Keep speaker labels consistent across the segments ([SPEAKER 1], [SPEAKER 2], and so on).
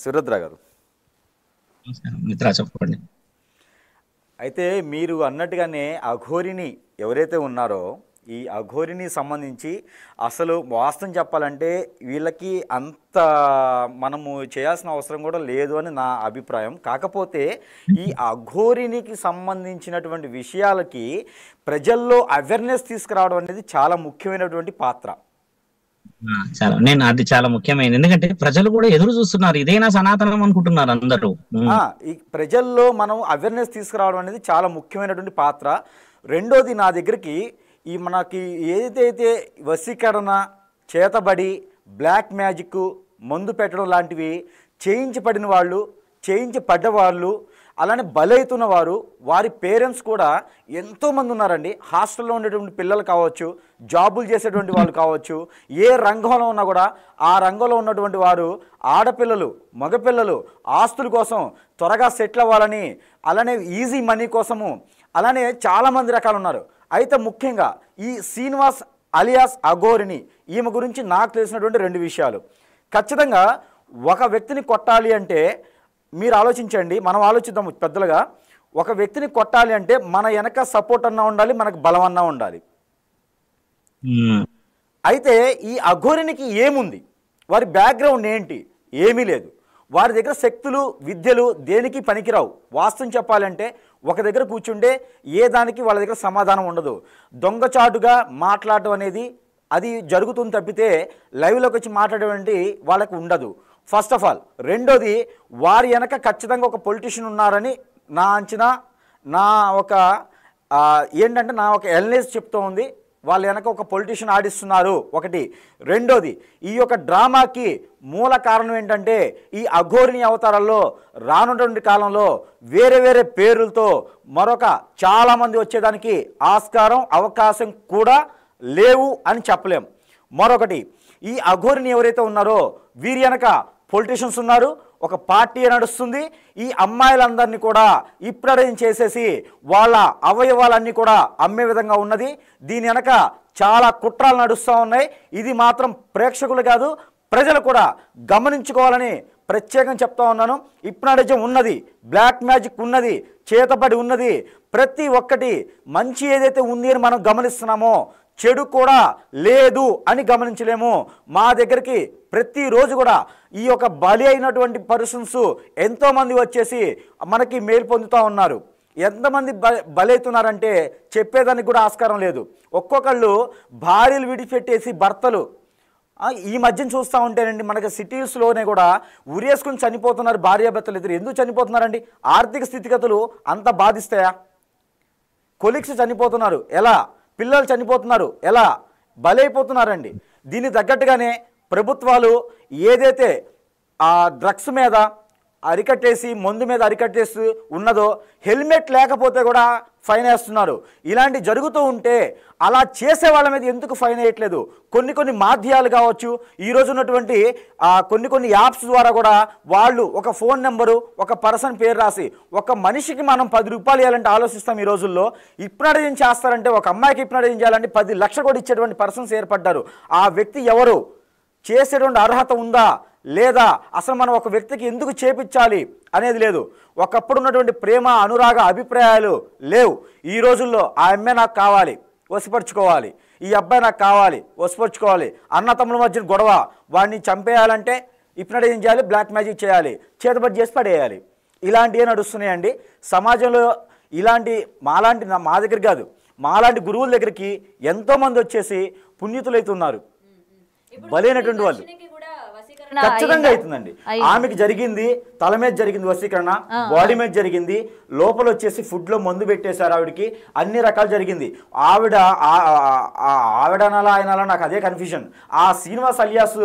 [SPEAKER 1] సురద్ర గారు,
[SPEAKER 2] నమస్కారం మిత్ర, చెప్పండి.
[SPEAKER 1] అయితే మీరు అన్నట్టుగానే అఘోరిని ఎవరైతే ఉన్నారో ఈ అఘోరిని సంబంధించి అసలు వాస్తవం చెప్పాలంటే వీళ్ళకి అంత మనము చేయాల్సిన అవసరం కూడా లేదు అని నా అభిప్రాయం. కాకపోతే ఈ అఘోరినికి సంబంధించినటువంటి విషయాలకి ప్రజల్లో అవేర్నెస్ తీసుకురావడం అనేది చాలా ముఖ్యమైనటువంటి పాత్ర.
[SPEAKER 2] అది చాలా ముఖ్యమైనది. ఎందుకంటే ప్రజలు కూడా ఎదురు చూస్తున్నారు, ఇదేనా సనాతనం అనుకుంటున్నారు అందరూ.
[SPEAKER 1] ఈ ప్రజల్లో మనం అవేర్నెస్ తీసుకురావడం అనేది చాలా ముఖ్యమైనటువంటి పాత్ర. రెండోది, నా దగ్గరికి ఈ మనకి ఏదైతే వశీకరణ, చేతబడి, బ్లాక్ మ్యాజిక్, మందు పెట్టడం లాంటివి చేయించబడిన వాళ్ళు, చేయించబడ్డవాళ్ళు, అలానే బలవుతున్న వారు, వారి పేరెంట్స్ కూడా ఎంతోమంది ఉన్నారండి. హాస్టల్లో ఉండేటువంటి పిల్లలు కావచ్చు, జాబులు చేసేటువంటి వాళ్ళు కావచ్చు, ఏ రంగంలో ఉన్నా కూడా ఆ రంగంలో ఉన్నటువంటి వారు ఆడపిల్లలు, మగపిల్లలు ఆస్తుల కోసం త్వరగా సెటిల్ అవ్వాలని, అలానే ఈజీ మనీ కోసము, అలానే చాలామంది రకాలు ఉన్నారు. అయితే ముఖ్యంగా ఈ శ్రీనివాస్ అలియాస్ అఘోరిని, ఈమె గురించి నాకు తెలిసినటువంటి 2 విషయాలు. ఖచ్చితంగా ఒక వ్యక్తిని కొట్టాలి అంటే మీరు ఆలోచించండి, మనం ఆలోచిద్దాము పెద్దలుగా. ఒక వ్యక్తిని కొట్టాలి అంటే మన వెనక సపోర్ట్ అన్నా ఉండాలి, మనకు బలం అన్నా ఉండాలి. అయితే ఈ అఘోరినికి ఏముంది? వారి బ్యాక్గ్రౌండ్ ఏంటి? ఏమీ లేదు. వారి దగ్గర శక్తులు, విద్యలు దేనికి పనికిరావు. వాస్తవం చెప్పాలంటే ఒక దగ్గర కూర్చుంటే ఏ దానికి వాళ్ళ దగ్గర సమాధానం ఉండదు. దొంగచాటుగా మాట్లాడటం అనేది అది జరుగుతుంది తప్పితే లైవ్లోకి వచ్చి మాట్లాడేటువంటి వాళ్ళకు ఉండదు, ఫస్ట్ ఆఫ్ ఆల్. రెండోది, వారి వెనక ఖచ్చితంగా ఒక పొలిటీషియన్ ఉన్నారని నా అంచనా, నా ఒక ఏంటంటే నా ఒక ఎల్ఎస్ చెప్తూ ఉంది. వాళ్ళ వెనక ఒక పొలిటీషియన్ ఆడిస్తున్నారు, ఒకటి. రెండోది, ఈ యొక్క డ్రామాకి మూల కారణం ఏంటంటే ఈ అఘోరిని అవతారాల్లో రానున్నటువంటి కాలంలో వేరే వేరే పేర్లతో మరొక చాలామంది వచ్చేదానికి ఆస్కారం, అవకాశం కూడా లేవు అని చెప్పలేం. మరొకటి, ఈ అఘోరిని ఎవరైతే ఉన్నారో వీరి వెనక పొలిటీషియన్స్ ఉన్నారు, ఒక పార్టీ నడుస్తుంది. ఈ అమ్మాయిలందరినీ కూడా ఇప్పుడేం చేసేసి వాళ్ళ అవయవాలన్నీ కూడా అమ్మే విధంగా ఉన్నది. దీని వెనక చాలా కుట్రాలు నడుస్తూ ఉన్నాయి. ఇది మాత్రం ప్రేక్షకులు కాదు, ప్రజలు కూడా గమనించుకోవాలని ప్రత్యేకంగా చెప్తా ఉన్నాను. హిప్నాటిజం ఉన్నది, బ్లాక్ మ్యాజిక్ ఉన్నది, చేతబడి ఉన్నది. ప్రతి ఒక్కటి మంచి ఏదైతే ఉంది అని మనం గమనిస్తున్నామో చెడు కూడా లేదు అని గమనించలేము. మా దగ్గరికి ప్రతిరోజు కూడా ఈ యొక్క బలి అయినటువంటి పర్సన్స్ ఎంతోమంది వచ్చేసి మనకి మేలు పొందుతూ ఉన్నారు. ఎంతమంది బలవుతున్నారంటే చెప్పేదానికి కూడా ఆస్కారం లేదు. ఒక్కొక్కళ్ళు భార్యలు విడిపెట్టేసి భర్తలు ఈ మధ్యన చూస్తూ ఉంటేనండి మనకి సిటీస్లోనే కూడా ఉరేసుకుని చనిపోతున్నారు భార్యాభర్తలు ఇద్దరు. ఎందుకు చనిపోతున్నారండి? ఆర్థిక స్థితిగతులు అంత బాధిస్తాయా? కొలీగ్స్ చనిపోతున్నారు ఎలా? పిల్లలు చనిపోతున్నారు ఎలా? బలైపోతున్నారండి. దీనికి తగ్గట్టుగానే ప్రభుత్వాలు ఏదైతే ఆ డ్రగ్స్ మీద అరికట్టేసి, మందు మీద అరికట్టేసి ఉన్నదో, హెల్మెట్ లేకపోతే కూడా ఫైన్ వేస్తున్నారు. ఇలాంటి జరుగుతూ ఉంటే అలా చేసే వాళ్ళ మీద ఎందుకు ఫైన్ వేయట్లేదు? కొన్ని మాధ్యాలు కావచ్చు, ఈరోజు ఉన్నటువంటి కొన్ని యాప్స్ ద్వారా కూడా వాళ్ళు ఒక ఫోన్ నెంబరు, ఒక పర్సన్ పేరు రాసి ఒక మనిషికి మనం 10 రూపాయలు ఇవ్వాలంటే ఆలోచిస్తాం. ఈ రోజుల్లో హిప్నాటిజం చేస్తారంటే, ఒక అమ్మాయికి హిప్నాటిజం చేయాలంటే 10 లక్షలు కూడా ఇచ్చేటువంటి పర్సన్స్ ఏర్పడ్డారు. ఆ వ్యక్తి ఎవరు? చేసేటువంటి అర్హత ఉందా లేదా? అసలు మనం ఒక వ్యక్తికి ఎందుకు చేపించాలి అనేది లేదు. ఒకప్పుడు ఉన్నటువంటి ప్రేమ, అనురాగ, అభిప్రాయాలు లేవు. ఈ రోజుల్లో ఆ అమ్మాయి నాకు కావాలి, వశపరుచుకోవాలి, ఈ అబ్బాయి నాకు కావాలి, వశపరుచుకోవాలి, అన్న తమ్ముల మధ్య గొడవ, వాడిని చంపేయాలంటే హిప్నటైజింగ్ చేయాలి, బ్లాక్ మ్యాజిక్ చేయాలి, చేతబడి చేసి పడేయాలి. ఇలాంటివి నడుస్తున్నాయండి సమాజంలో. ఇలాంటి మా దగ్గర కాదు, మాలాంటి గురువుల దగ్గరికి ఎంతోమంది వచ్చేసి పుణ్యతులైతున్నారు, బలైనటువంటి వాళ్ళు. ఖచ్చితంగా అవుతుందండి. ఆమెకి జరిగింది, తల మీద జరిగింది వశీకరణ, బాడీ మీద జరిగింది, లోపల వచ్చేసి ఫుడ్ లో మందు పెట్టేశారు ఆవిడకి, అన్ని రకాలు జరిగింది. ఆవిడనాలా ఆయనలా నాకు అదే కన్ఫ్యూజన్. ఆ శ్రీనివాస్ అలియాస్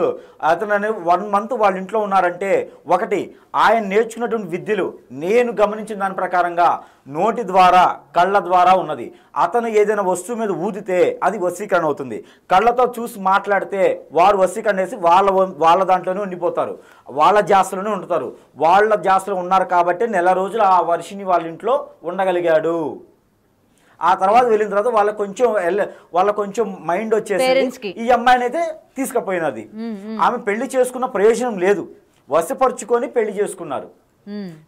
[SPEAKER 1] అతను 1 month వాళ్ళ ఇంట్లో ఉన్నారంటే, ఒకటి ఆయన నేర్చుకున్నటువంటి విద్యలు నేను గమనించిన దాని ప్రకారంగా నోటి ద్వారా, కళ్ళ ద్వారా ఉన్నది. అతను ఏదైనా వస్తువు మీద ఊదితే అది వశీకరణ అవుతుంది. కళ్ళతో చూసి మాట్లాడితే వారు వశీకరణ వేసి వాళ్ళ దాంట్లోనే ఉండిపోతారు, వాళ్ళ జాస్లోనే ఉంటారు. వాళ్ళ జాస్లో ఉన్నారు కాబట్టి నెల రోజులు ఆ వర్షిని వాళ్ళ ఇంట్లో ఉండగలిగాడు. ఆ తర్వాత వెళ్ళిన తర్వాత వాళ్ళ కొంచెం మైండ్ వచ్చేసి ఈ అమ్మాయిని అయితే తీసుకుపోయినది. ఆమె పెళ్లి చేసుకున్న ప్రయోజనం లేదు. వశపరుచుకొని పెళ్లి చేసుకున్నారు.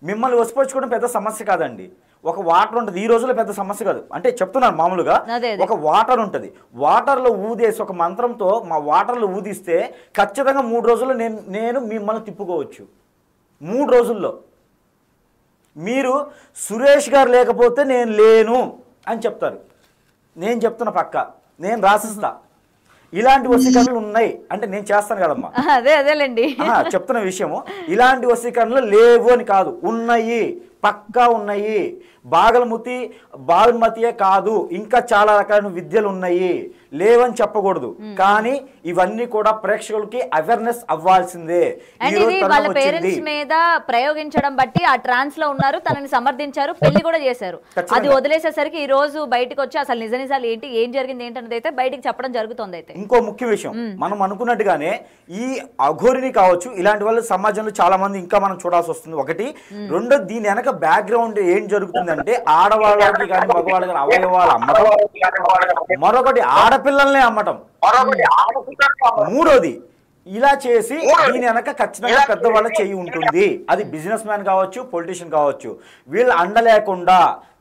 [SPEAKER 1] మిమ్మల్ని వశపరుచుకోవడం పెద్ద సమస్య కాదండి. ఒక వాటర్ ఉంటుంది, ఈ రోజుల్లో పెద్ద సమస్య కాదు. అంటే చెప్తున్నాను మామూలుగా, ఒక వాటర్ ఉంటుంది, వాటర్లో ఊదేసి ఒక మంత్రంతో మా వాటర్లో ఊదిస్తే ఖచ్చితంగా 3 రోజుల్లో నేను మిమ్మల్ని తిప్పుకోవచ్చు. 3 రోజుల్లో మీరు సురేష్ గారు లేకపోతే నేను లేను అని చెప్తారు. నేను చెప్తున్న పక్క, నేను రాసిస్తా. ఇలాంటి వశీకరణలు ఉన్నాయి అంటే నేను చేస్తాను కదమ్మా,
[SPEAKER 3] అదేలేండి
[SPEAKER 1] చెప్తున్న విషయము. ఇలాంటి వశీకరణలు లేవు అని కాదు, ఉన్నాయి, పక్కా ఉన్నాయి. బాల్మతియే కాదు, ఇంకా చాలా రకాల విద్యలు ఉన్నాయి, లేవని చెప్పకూడదు. కానీ ఇవన్నీ కూడా ప్రేక్షకులకి అవేర్నెస్ అవ్వాల్సిందే.
[SPEAKER 3] వాళ్ళ పేరెంట్స్ మీద ప్రయోగించడం బట్టి ఆ ట్రాన్స్ లో ఉన్నారు, తనని సమర్థించారు, పెళ్లి కూడా చేశారు. అది వదిలేసేసరికి ఈ రోజు బయటకు వచ్చి అసలు నిజాలు ఏంటి, ఏం జరిగింది ఏంటన్నది అయితే బయటికి చెప్పడం జరుగుతుంది. అయితే
[SPEAKER 1] ఇంకో ముఖ్య విషయం, మనం అనుకున్నట్టుగానే ఈ అఘోరిని కావచ్చు, ఇలాంటి వాళ్ళు సమాజంలో చాలా మంది ఇంకా మనం చూడాల్సి వస్తుంది. ఒకటి. రెండో, దీని వెనక బ్యాక్గ్రౌండ్ ఏం జరుగుతుందంటే ఆడవాళ్ళకి కానీ మగవాళ్ళకి కానీ అవయవాలు అమ్మటం, మరొకటి ఆడపిల్లల్ని అమ్మటం, మూడోది ఇలా చేసి దీని వెనక ఖచ్చితంగా పెద్దవాళ్ళ చేయి ఉంటుంది. అది బిజినెస్ మ్యాన్ కావచ్చు, పొలిటీషియన్ కావచ్చు, వీళ్ళు అండలేకుండా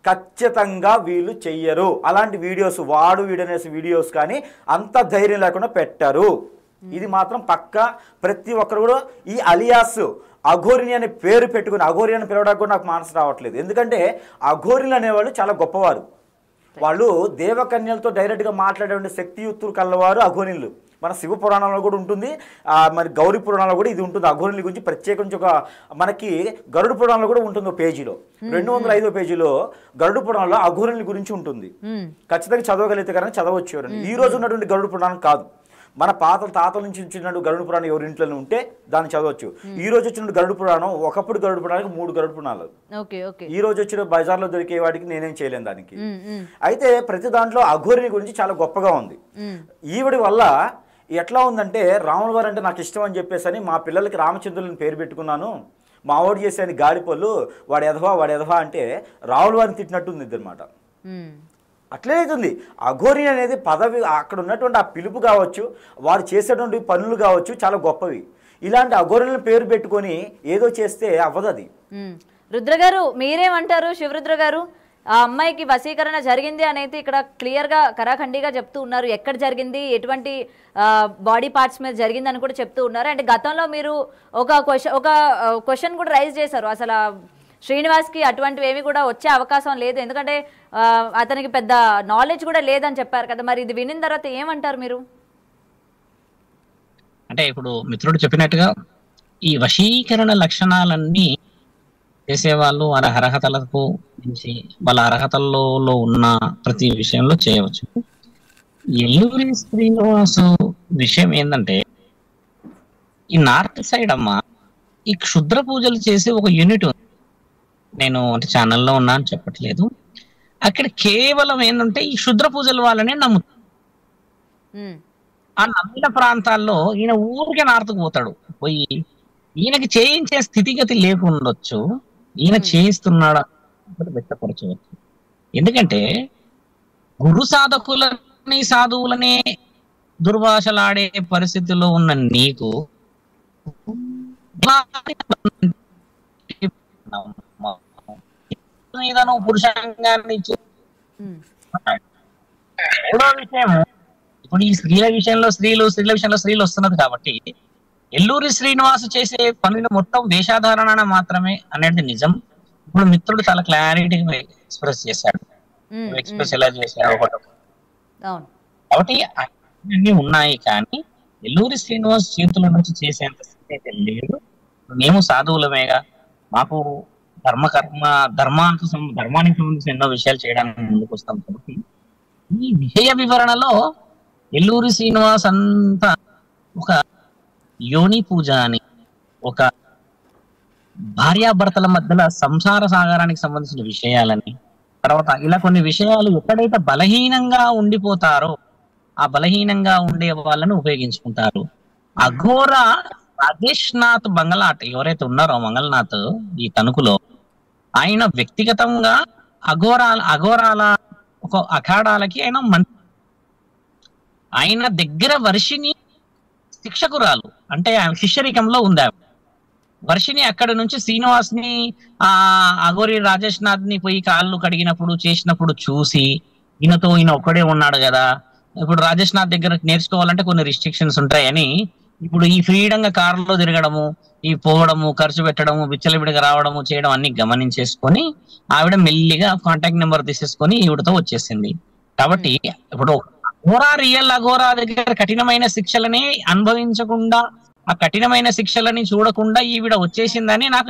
[SPEAKER 1] ఖచ్చితంగా వీళ్ళు చెయ్యరు. అలాంటి వీడియోస్ వీడనేసి వీడియోస్ కానీ అంత ధైర్యం లేకుండా పెట్టారు. ఇది మాత్రం పక్కా. ప్రతి ఒక్కరు కూడా ఈ అలియాస్ అఘోరిని అనే పేరు పెట్టుకుని, అఘోరి అని పిలవడానికి కూడా నాకు మనసు రావట్లేదు. ఎందుకంటే అఘోరిలు అనేవాళ్ళు చాలా గొప్పవారు. వాళ్ళు దేవకన్యలతో డైరెక్ట్గా మాట్లాడే శక్తియుక్తులు కలవారు అఘోరిలు. మన శివ పురాణంలో కూడా ఉంటుంది, మరి గౌరీ పురాణంలో కూడా ఇది ఉంటుంది. అఘోరిల గురించి ప్రత్యేకించి ఒక మనకి గరుడ పురాణంలో కూడా ఉంటుంది. పేజీలో 205వ పేజీలో గరుడ పురాణంలో అఘోరిల గురించి ఉంటుంది. ఖచ్చితంగా చదవగలిగితే కనుక చదవచ్చు. ఎవరని ఈ రోజు ఉన్నటువంటి గరుడ పురాణం కాదు, మన తాతల నుంచి వచ్చినట్టు గరుడ పురాణం ఎవరి ఇంట్లో ఉంటే దాన్ని చదవచ్చు. ఈ రోజు వచ్చిన గరుడ పురాణం, ఒకప్పుడు గరుడ పురాణానికి 3 గరుడ పురాణాలు. ఈ రోజు వచ్చిన బజార్లో దొరికే వాటికి నేనేం చేయలేను దానికి. అయితే ప్రతి దాంట్లో అఘోరిని గురించి చాలా గొప్పగా ఉంది. ఈవిడి వల్ల ఎట్లా ఉందంటే, రాముల వారు అంటే నాకు ఇష్టం అని చెప్పేసి మా పిల్లలకి రామచంద్రులని పేరు పెట్టుకున్నాను, మా వాడు చేసేది గాడిపళ్ళు, వాడు ఎదవా అంటే రాముల వారిని తిట్టినట్టు ఉంది అన్నమాట. అట్లే అవుతుంది. అఘోరి అనేది పదవి, అక్కడ ఉన్నటువంటి ఆ పిలుపు కావచ్చు, వారు చేసేటువంటి పనులు కావచ్చు, చాలా గొప్పవి. ఇలాంటి అఘోరులను పేరు పెట్టుకొని ఏదో చేస్తే అవ్వదు. అది
[SPEAKER 3] రుద్ర గారు మీరేమంటారు? శివరుద్ర గారు, ఆ అమ్మాయికి వశీకరణ జరిగింది అనేది ఇక్కడ క్లియర్ గా కరాఖండిగా చెప్తూ ఉన్నారు. ఎక్కడ జరిగింది, ఎటువంటి బాడీ పార్ట్స్ మీద జరిగింది అని కూడా చెప్తూ ఉన్నారు. అంటే గతంలో మీరు ఒక క్వశ్చన్ కూడా రైజ్ చేశారు, అసలు శ్రీనివాస్కి అటువంటివి ఏమి కూడా వచ్చే అవకాశం లేదు, ఎందుకంటే అతనికి పెద్ద నాలెడ్జ్ కూడా లేదని చెప్పారు కదా. మరి ఇది వినిన తర్వాత ఏమంటారు మీరు?
[SPEAKER 2] అంటే ఇప్పుడు మిత్రుడు చెప్పినట్టుగా ఈ వశీకరణ లక్షణాలన్నీ చేసేవాళ్ళు వాళ్ళ అర్హతలకు మించి వాళ్ళ అర్హతల్లో ఉన్న ప్రతి విషయంలో చేయవచ్చు. ఎల్లూరి శ్రీనివాసు విషయం ఏంటంటే, ఈ నార్త్ సైడ్ అమ్మ ఈ క్షుద్ర పూజలు చేసే ఒక యూనిట్ ఉంది. నేను అంటే ఛానల్లో ఉన్నా అని చెప్పట్లేదు. అక్కడ కేవలం ఏంటంటే ఈ క్షుద్ర పూజల వాళ్ళనే నమ్ముతారు. ఆ నమ్మిన ప్రాంతాల్లో ఈయన ఊరికే నార్త్కు పోతాడు, పోయి ఈయనకి చేయించే స్థితిగతి లేకుండొచ్చు, ఈయన చేయిస్తున్నాడు వ్యక్తపరచవచ్చు. ఎందుకంటే గురు సాధకులని సాధువులనే దుర్భాషలాడే పరిస్థితిలో ఉన్న నీకు మీద నువ్వు పురుషాంగాన్ని మూడో విషయం, ఇప్పుడు ఈ స్త్రీల విషయంలో స్త్రీలు వస్తున్నది కాబట్టి ఎల్లూరి శ్రీనివాసు చేసే పనులు మొత్తం వేషాధారణ మాత్రమే అనేది నిజం. ఇప్పుడు మిత్రుడు చాలా క్లారిటీగా ఎక్స్ప్రెస్ చేశాడు, ఎక్స్ప్రెస్ ఎలా చేశాడు కాబట్టి అన్ని ఉన్నాయి. కానీ ఎల్లూరి శ్రీనివాస్ చేతుల నుంచి చేసేంత స్థితి అయితే లేదు. మేము సాధువులమేగా, మాకు ధర్మానికి సంబంధించి ఎన్నో విషయాలు చేయడానికి ముందుకు వస్తాం. కాబట్టి ఈ విషయ వివరణలో ఎల్లూరి శ్రీనివాస్ అంతా ఒక యోని పూజ అని, ఒక భార్యాభర్తల మధ్యలో సంసార సాగరానికి సంబంధించిన విషయాలని, తర్వాత ఇలా కొన్ని విషయాలు ఎక్కడైతే బలహీనంగా ఉండిపోతారో ఆ బలహీనంగా ఉండే వాళ్ళని ఉపయోగించుకుంటారు. అఘోర రాజేష్నాథ్ బంగళాట్ ఎవరైతే ఉన్నారో మంగళనాథ్ ఈ తణుకులో, ఆయన వ్యక్తిగతంగా అఘోరాల ఒక అఖాడాలకి ఆయన మంత్రి. ఆయన దగ్గర వర్షిని శిక్షకురాలు, అంటే ఆయన శిష్యరికంలో ఉంది. వర్షిని అక్కడ నుంచి శ్రీనివాస్ ని అఘోరి రాజేష్ నాథ్ ని పోయి కాళ్ళు కడిగినప్పుడు చేసినప్పుడు చూసి ఈయన ఒక్కడే ఉన్నాడు కదా, ఇప్పుడు రాజేష్ నాథ్ దగ్గర నేర్చుకోవాలంటే కొన్ని రిస్ట్రిక్షన్స్ ఉంటాయని ఇప్పుడు ఈ ఫ్రీడమ్ గా కారులో తిరగడము, ఈ పోవడము, ఖర్చు పెట్టడము, విచ్చలవిడిగా రావడము చేయడం అన్ని గమనించేసుకొని ఆవిడ మెల్లిగా కాంటాక్ట్ నెంబర్ తీసేసుకొని ఈవిడతో వచ్చేసింది. కాబట్టి ఇప్పుడు రియల్ అఘోరా దగ్గర కఠినమైన శిక్షలని అనుభవించకుండా, ఆ కఠినమైన శిక్షలని చూడకుండా ఈవిడ వచ్చేసిందని నాకు